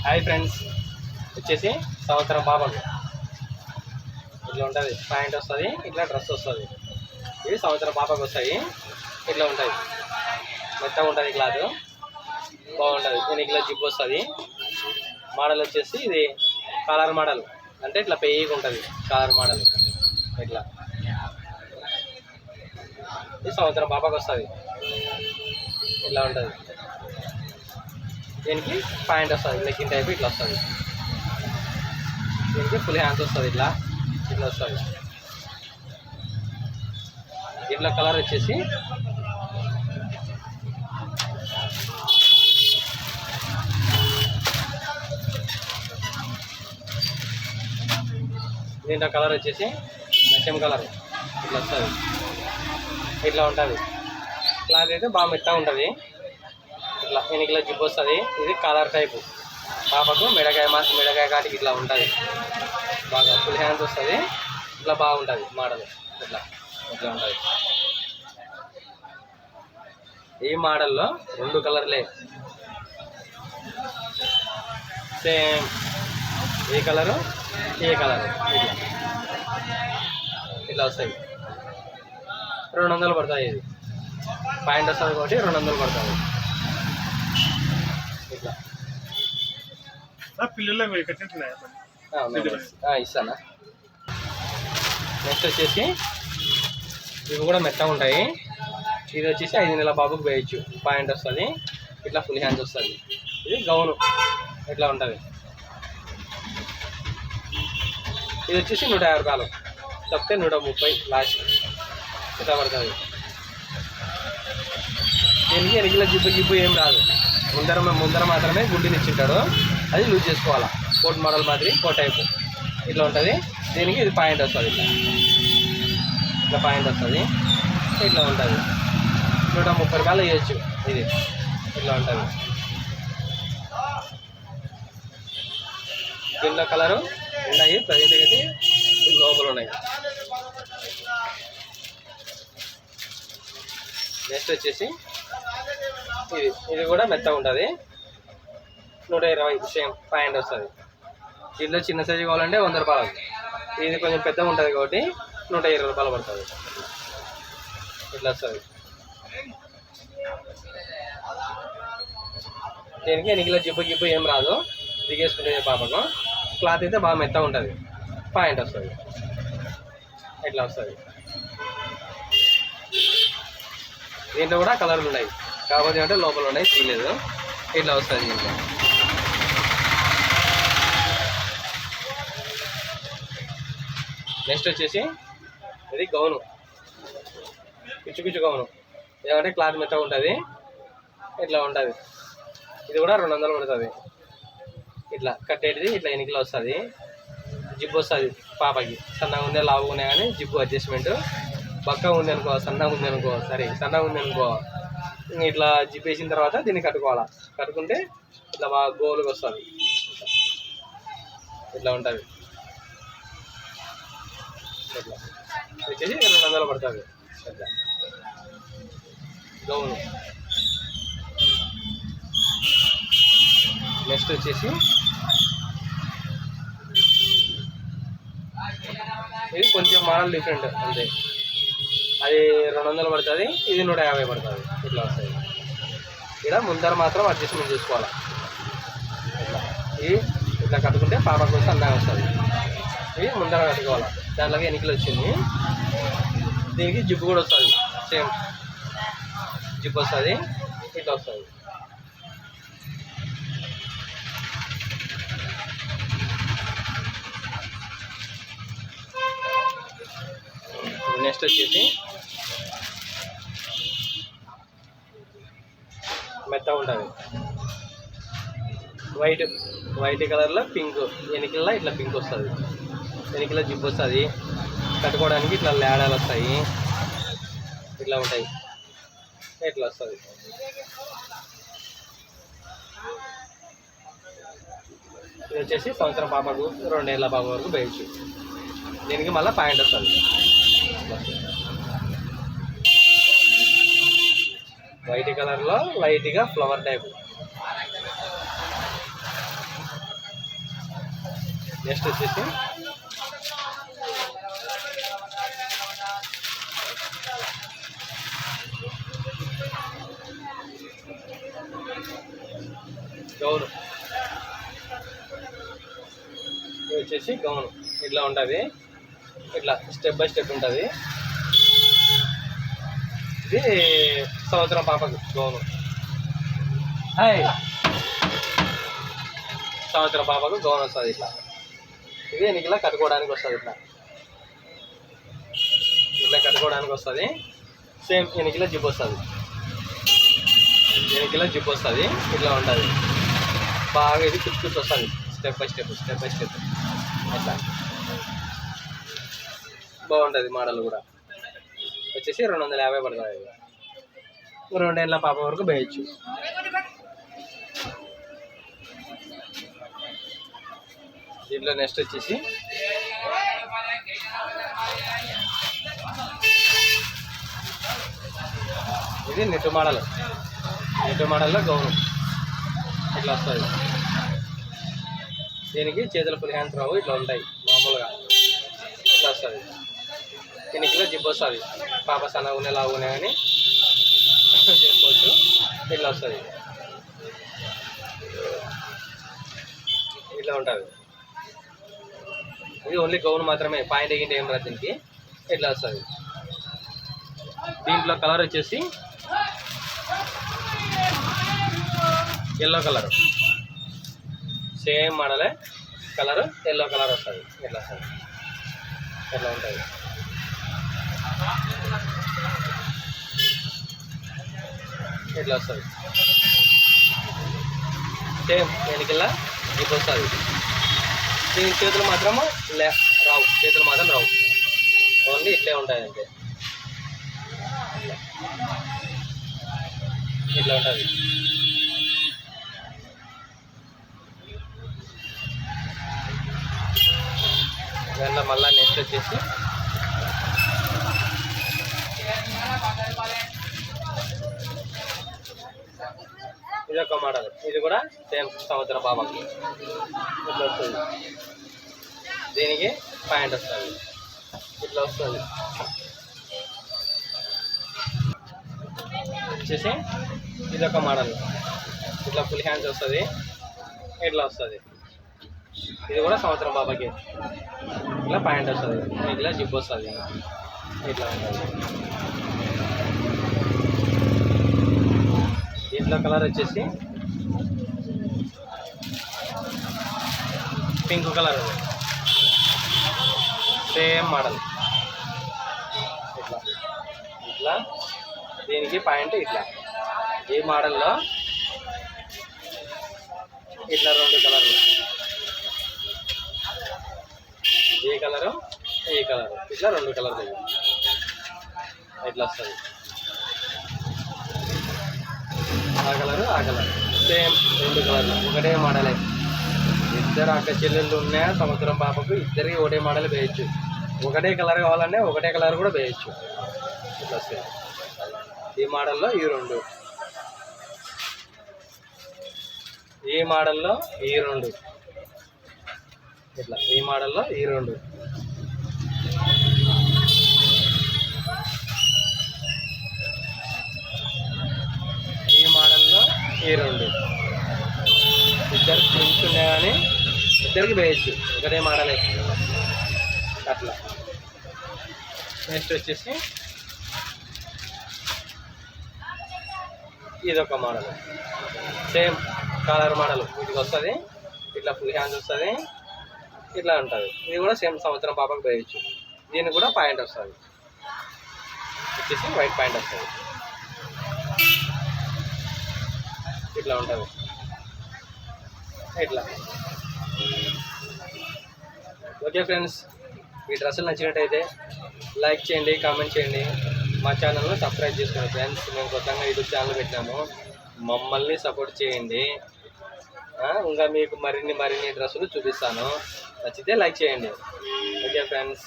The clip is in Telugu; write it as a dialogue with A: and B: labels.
A: హాయ్ ఫ్రెండ్స్, వచ్చేసి సంవత్సరం పాపకు ఇట్లా ఉంటుంది. ప్యాంట్ వస్తుంది, ఇట్లా డ్రెస్ వస్తుంది. ఇవి సంవత్సరం పాపకు వస్తాయి. ఇట్లా ఉంటుంది, మెత్తగా ఉంటుంది, క్లాత్ బాగుంటుంది. దీనికి ఇట్లా జిప్ వస్తుంది. మోడల్ వచ్చేసి ఇది కలర్ మోడల్, అంటే ఇట్లా పెయిగా ఉంటుంది కలర్ మోడల్. ఇట్లా ఇది సంవత్సరం పాపకు వస్తుంది. ఇట్లా ఉంటుంది. దీనికి ప్యాంట్ వస్తుంది, లెగ్గిన్ టైప్ ఇట్లా వస్తుంది. దీనికి ఫుల్ హ్యాండ్స్ వస్తుంది, ఇట్లా ఇట్లా వస్తుంది. ఇట్లా కలర్ వచ్చేసి దీంట్లో కలర్ వచ్చేసి నచ్చం కలర్ ఇట్లా వస్తుంది. ఇట్లా ఉంటుంది. క్లాత్ అయితే బాగా మెత్తగా ఉంటుంది. ఇట్లా ఎనికిలా జిప్ వస్తుంది. ఇది కలర్ టైపు పాపకు మెడకాయ కాటికి ఇట్లా ఉంటుంది. బాగా ఫుల్ హ్యాండ్స్ వస్తుంది. ఇట్లా బాగుంటుంది మోడల్. ఇట్లా ఇట్లా ఉంటుంది. ఈ మోడల్లో 2 కలర్లే సేమ్. ఏ కలరు ఏ కలరు ఇట్లా ఇట్లా వస్తాయి. 200 పడుతుంది. ఇది ప్యాంట్ వస్తుంది కాబట్టి 200 పడుతుంది. ఇట్లా
B: పిల్లలు
A: ఇస్తానా. నెక్స్ట్ వచ్చేసి ఇవి కూడా మెత్తగా ఉంటాయి. ఇది వచ్చేసి 5 నెలల బాబుకి వేయచ్చు. ప్యాంట్ వస్తుంది, ఇట్లా ఫుల్ హ్యాండ్స్ వస్తుంది. ఇది గౌను ఇట్లా ఉంటుంది. ఇది వచ్చేసి 150 రూపాయలు, తప్పితే 130 లాస్ట్ ఇట్లా పడుతుంది. దీనికి ఎనికిల జిబ్బు ఏం రాదు. ముందర మాత్రమే గుడ్డిని ఇచ్చింటాడు, అది లూజ్ చేసుకోవాలా. కోట్ మోడల్ మాదిరి కోట్ టైపు ఇట్లా ఉంటుంది. దీనికి ఇది పాయింట్ వస్తుంది. ఇట్లా పాయింట్ వస్తుంది. ఇట్లా ఉంటుంది. 130 రూపాయలు వేయచ్చు. ఇది ఇట్లా ఉంటుంది. దీనిలో కలరు ఉన్నాయి, ప్రజెంట్ అయితే లోపల ఉన్నాయి. నెక్స్ట్ వచ్చేసి ఇది కూడా మెత్తగా ఉంటుంది. 120 సేమ్ ప్యాంట్ వస్తుంది. దీంట్లో చిన్న సైజు కావాలంటే 100 రూపాయలు. ఇది కొంచెం పెద్దగా ఉంటుంది కాబట్టి 120 రూపాయలు పడుతుంది. ఇట్లా వస్తుంది. దీనికి ఎనికిల జిబ్బు ఏం రాదు, దిగేసుకునే పాపకు. క్లాత్ అయితే బాగా మెత్తగా ఉంటుంది. ప్యాంట్ వస్తుంది. ఇట్లా వస్తుంది. దీంట్లో కూడా కలర్లు ఉన్నాయి, కాకపోతే అంటే లోపల ఉన్నాయి, తీయలేదు. ఇట్లా వస్తుంది. దీంట్లో నెక్స్ట్ వచ్చేసి ఇది గౌను, పిచ్చు గౌను. ఏమంటే క్లాత్ మెత్తగా ఉంటుంది. ఇట్లా ఉంటుంది. ఇది కూడా 200 పడుతుంది. ఇట్లా కట్టేది ఇట్లా ఎనికిలో వస్తుంది. జిబ్బు వస్తుంది పాపకి. సన్నగా ఉండే లావుగా ఉన్నాయి కానీ జిబ్బు అడ్జస్ట్మెంట్. బక్కగా ఉంది అనుకో, సన్నగా ఉంది అనుకో, సన్నగా ఉంది అనుకో, ఇట్లా జిప్ వేసిన తర్వాత దీన్ని కట్టుకోవాలా. కట్టుకుంటే ఇట్లా బాగా గోలుగా వస్తుంది. ఇట్లా ఉంటుంది. ఇట్లా వచ్చేసి 200 పడుతుంది. ఇట్లా గౌను. నెక్స్ట్ వచ్చేసి ఇది కొంచెం మోడల్ డిఫరెంట్ అంతే. అది 200 పడుతుంది, ఇది 150 పడుతుంది. ఇట్లా వస్తుంది. ఇక్కడ ముందర మాత్రం అడ్జస్ట్మెంట్ చేసుకోవాలి. ఇట్లా ఇది ఇట్లా కట్టుకుంటే పాప కోసం అందంగా వస్తుంది. ఇది ముందర కట్టుకోవాలి. దాంట్లోకి ఎనికిలు వచ్చింది. దీనికి జిప్పు కూడా వస్తుంది. సేమ్ జిప్ వస్తుంది. ఇట్లా వస్తుంది. నెక్స్ట్ వచ్చేసి మెత్తగా ఉంటుంది. వైట్ కలర్లో పింక్, ఎనికిల్లో ఇట్లా పింక్ వస్తుంది. ఎనికిల్లో జిప్ వస్తుంది. కట్టుకోవడానికి ఇట్లా లేడాలు వస్తాయి. ఇట్లా ఉంటాయి. ఇట్లా వస్తుంది. ఇది వచ్చేసి సంవత్సరం పాపకు, 2 ఏళ్ళ పాప వరకు వేయచ్చు. దీనికి మళ్ళీ ప్యాంట్ వస్తుంది. వైట్ కలర్లో లైట్గా ఫ్లవర్ టైప్. నెక్స్ట్ వచ్చేసి గౌను. ఇది వచ్చేసి గౌను. ఇట్లా ఉంటుంది, ఇట్లా స్టెప్ బై స్టెప్ ఉంటుంది. ఇది సంవత్సరం పాపకు గౌను. హాయ్, సంవత్సరం పాపకు గౌన్ వస్తుంది ఇట్లా. ఇది ఎనికిలా కట్టుకోవడానికి వస్తుంది, ఇట్లా ఇట్లా కట్టుకోవడానికి వస్తుంది. సేమ్ ఎనికిలా జిప్ వస్తుంది, ఎనికిలా జిప్ వస్తుంది. ఇట్లా ఉంటుంది బాగా. ఇది కుచ్చు వస్తుంది స్టెప్ బై స్టెప్ అట్లా బాగుంటుంది. మోడల్ కూడా వచ్చేసి 250 పడుతుంది. 2 ఏళ్ళ పాప వరకు వేయచ్చు. దీంట్లో నెక్స్ట్ వచ్చేసి ఇది నెట్ మోడల్. నెట్ మోడల్లో గౌను ఇట్లా వస్తుంది. దీనికి చేతుల ఫుల్ హ్యాండ్స్ రావు, ఇట్లా ఉంటాయి మామూలుగా. ఇట్లా వస్తుంది. దీనికి ఇలా జిప్ వస్తుంది. పాప సన్నగునే లాగునే కానీ చేసుకోవచ్చు. ఇట్లా వస్తుంది, ఇట్లా ఉంటుంది. ఇది ఓన్లీ గౌన్ మాత్రమే, పాయింట్ గింట ఏం రాదు దీనికి. ఇట్లా వస్తుంది. దీంట్లో కలర్ వచ్చేసి ఎల్లో కలర్. సేమ్ మోడలే, కలర్ ఎల్లో కలర్ వస్తుంది. ఇట్లా వస్తుంది, ఇట్లా ఉంటుంది. ఇట్లా వస్తుంది. సేమ్ వెనకల్లా ఇది వస్తుంది. దీని చేతులు మాత్రము రావు, చేతులు మాత్రం రావు, ఓన్లీ ఇట్లే ఉంటాయి అంతే. ఇట్లా ఉంటుంది. దాంట్లో మళ్ళీ నెక్స్ట్ వచ్చేసి ఇది ఒక మోడల్. ఇది కూడా సేమ్ సంవత్సరం పాపకి ఇట్లా వస్తుంది. దీనికి ప్యాంట్ వస్తుంది, ఇట్లా వస్తుంది. వచ్చేసి ఇది ఒక మోడల్. ఇట్లా ఫుల్ హ్యాండ్స్ వస్తుంది, ఇట్లా వస్తుంది. ఇది కూడా సంవత్సరం పాపకి. ఇట్లా ప్యాంట్ వస్తుంది, ఇట్లా జిప్ వస్తుంది, ఇట్లా ఉంటుంది. దీంట్లో కలర్ వచ్చేసి పింక్ కలర్. Same model. ఇట్లా ఇట్లా దీనికి పాయింట్ ఇట్లా. ఈ మోడల్లో ఇట్లా 2 కలర్లు, ఈ కలరు ఈ కలరు, ఇట్లా 2 కలర్లు ఇట్లా వస్తుంది. ఆ కలరు ఆ కలర్ సేమ్ 2 కలర్లు ఒకటే మోడలే. ఇద్దరు అక్క చెల్లెళ్ళు ఉన్నాయా సంవత్సరం పాపకు, ఇద్దరికి ఒకటే మోడల్ వేయచ్చు. ఒకటే కలర్ కావాలంటే ఒకటే కలర్ కూడా వేయచ్చు. ఇట్లా వస్తాయి. ఈ మోడల్లో ఈ 2, ఈ మోడల్లో ఈ 2, ఇట్లా ఈ మోడల్లో ఈ 2, ఈ మోడల్లో ఈ 2. ఇద్దరికి ప్రింట్స్ ఉన్నాయి కానీ ఇద్దరికి వేయచ్చు, ఒకటే మోడలే అట్లా. నెక్స్ట్ వచ్చేసి ఇదొక మోడల్. సేమ్ కలర్ మోడల్ వీటికి వస్తుంది. ఇట్లా ఫుల్ హ్యాండ్స్ వస్తుంది, ఇట్లా ఉంటుంది. ఇది కూడా సేమ్ సంవత్సరం పాపకు వేయచ్చు. దీనికి కూడా పాయింట్ వస్తుంది, వచ్చేసి వైట్ పాయింట్ వస్తుంది. ఇట్లా ఉంటుంది, ఇట్లా. ఓకే ఫ్రెండ్స్, ఈ డ్రెస్సులు నచ్చినట్టయితే లైక్ చేయండి, కామెంట్ చేయండి. మా ఛానల్ను సబ్స్క్రైబ్ చేసుకోండి ఫ్రెండ్స్. మేము కొత్తగా యూట్యూబ్ ఛానల్ పెట్టినాము, మమ్మల్ని సపోర్ట్ చేయండి. ఇంకా మీకు మరిన్ని డ్రెస్సులు చూపిస్తాను. నచ్చితే లైక్ చేయండి. Okay friends.